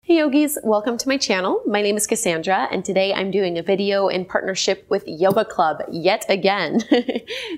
Hey yogis, welcome to my channel. My name is Kassandra and today I'm doing a video in partnership with YogaClub yet again.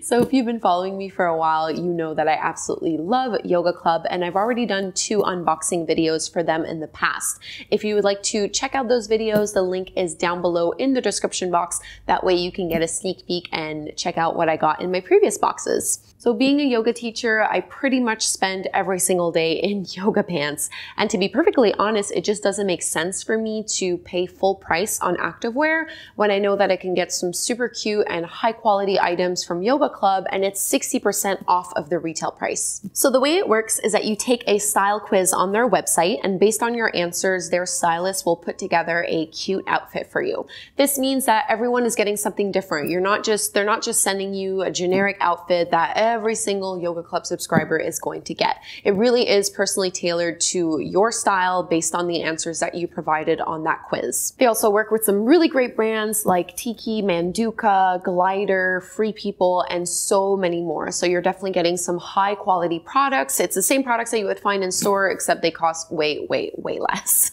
So if you've been following me for a while, you know that I absolutely love YogaClub and I've already done 2 unboxing videos for them in the past. If you would like to check out those videos, the link is down below in the description box. That way you can get a sneak peek and check out what I got in my previous boxes. So being a yoga teacher, I pretty much spend every single day in yoga pants. And to be perfectly honest, it just doesn't make sense for me to pay full price on activewear when I know that I can get some super cute and high quality items from YogaClub and it's 60% off of the retail price. So the way it works is that you take a style quiz on their website and based on your answers, their stylist will put together a cute outfit for you. This means that everyone is getting something different. They're not just sending you a generic outfit that every single YogaClub subscriber is going to get. It really is personally tailored to your style based on the answers that you provided on that quiz. They also work with some really great brands like Teeki, Manduka, Glider, Free People, and so many more. So you're definitely getting some high quality products. It's the same products that you would find in store, except they cost way less.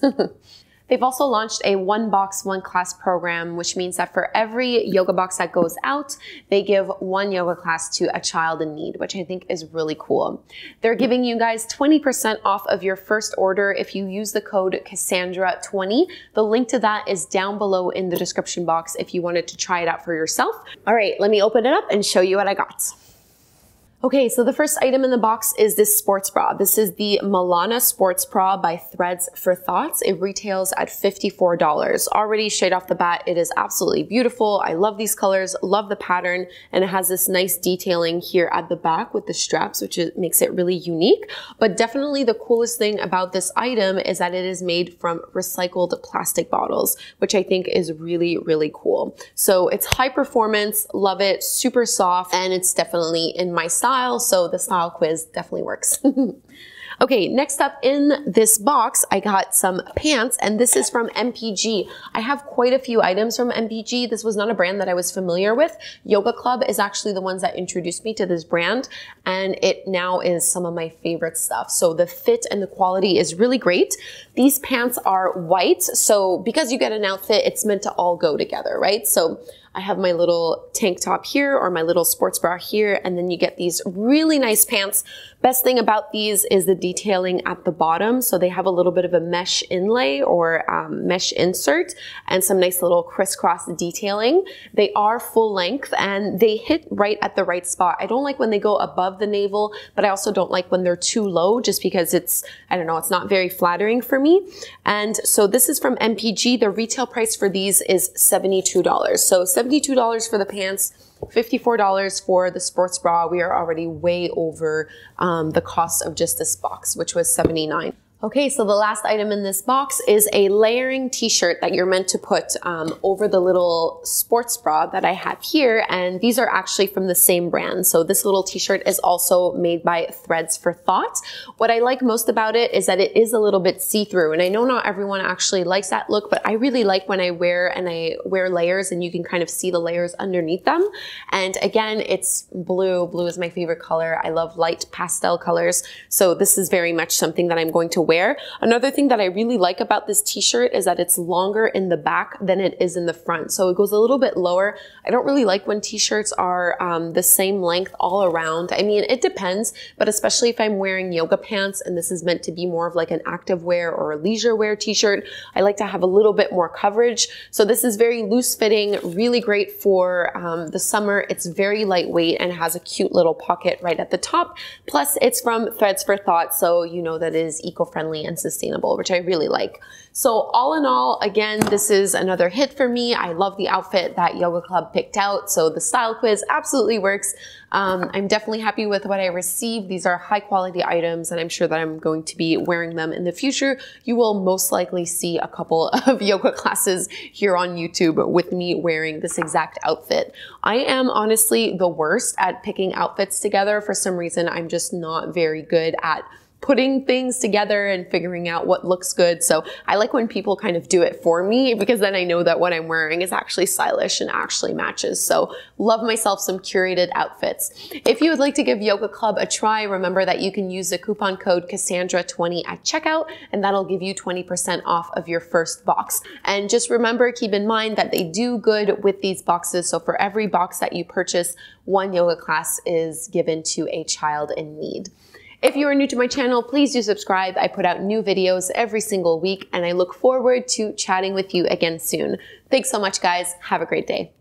They've also launched a 1 box, 1 class program, which means that for every yoga box that goes out, they give 1 yoga class to a child in need, which I think is really cool. They're giving you guys 20% off of your first order if you use the code Kassandra20. The link to that is down below in the description box if you wanted to try it out for yourself. All right, let me open it up and show you what I got. Okay, so the first item in the box is this sports bra. This is the Milana Sports Bra by Threads for Thoughts. It retails at $54. Already straight off the bat, it is absolutely beautiful. I love these colors, love the pattern, and it has this nice detailing here at the back with the straps, which makes it really unique. But definitely the coolest thing about this item is that it is made from recycled plastic bottles, which I think is really cool. So it's high performance, love it, super soft, and it's definitely in my style. So the style quiz definitely works. Okay, next up in this box, I got some pants, and this is from MPG. I have quite a few items from MPG. This was not a brand that I was familiar with. YogaClub is actually the ones that introduced me to this brand, and it now is some of my favorite stuff. So the fit and the quality is really great. These pants are white, so because you get an outfit, it's meant to all go together, right? So I have my little tank top here or my little sports bra here, and then you get these really nice pants. Best thing about these is the detailing at the bottom. So they have a little bit of a mesh inlay or mesh insert and some nice little crisscross detailing. They are full length and they hit right at the right spot. I don't like when they go above the navel, but I also don't like when they're too low just because it's, I don't know, it's not very flattering for me. And so this is from MPG. The retail price for these is $72. So $72 for the pants, $54 for the sports bra. We are already way over the cost of just this box, which was $79. Okay, so the last item in this box is a layering t-shirt that you're meant to put over the little sports bra that I have here, and these are actually from the same brand. So this little t-shirt is also made by Threads for Thought. What I like most about it is that it is a little bit see-through, and I know not everyone actually likes that look, but I really like when I wear layers and you can kind of see the layers underneath them. And again, it's blue. Blue is my favorite color. I love light pastel colors, so this is very much something that I'm going to wear. Another thing that I really like about this t-shirt is that it's longer in the back than it is in the front. So it goes a little bit lower. I don't really like when t-shirts are the same length all around. I mean, it depends, but especially if I'm wearing yoga pants and this is meant to be more of like an active wear or a leisure wear t-shirt, I like to have a little bit more coverage. So this is very loose fitting, really great for the summer. It's very lightweight and has a cute little pocket right at the top. Plus it's from Threads for Thought, so you know that it is eco-friendly and sustainable, which I really like. So all in all, again, this is another hit for me. I love the outfit that YogaClub picked out. So the style quiz absolutely works. I'm definitely happy with what I received. These are high quality items and I'm sure that I'm going to be wearing them in the future. You will most likely see a couple of yoga classes here on YouTube with me wearing this exact outfit. I am honestly the worst at picking outfits together. For some reason, I'm just not very good at putting things together and figuring out what looks good. So I like when people kind of do it for me, because then I know that what I'm wearing is actually stylish and actually matches. So love myself some curated outfits. If you would like to give Yoga Club a try, remember that you can use the coupon code Kassandra20 at checkout, and that'll give you 20% off of your first box. And just remember, keep in mind that they do good with these boxes. So for every box that you purchase, one yoga class is given to a child in need. If you are new to my channel, please do subscribe. I put out new videos every single week, and I look forward to chatting with you again soon. Thanks so much, guys. Have a great day.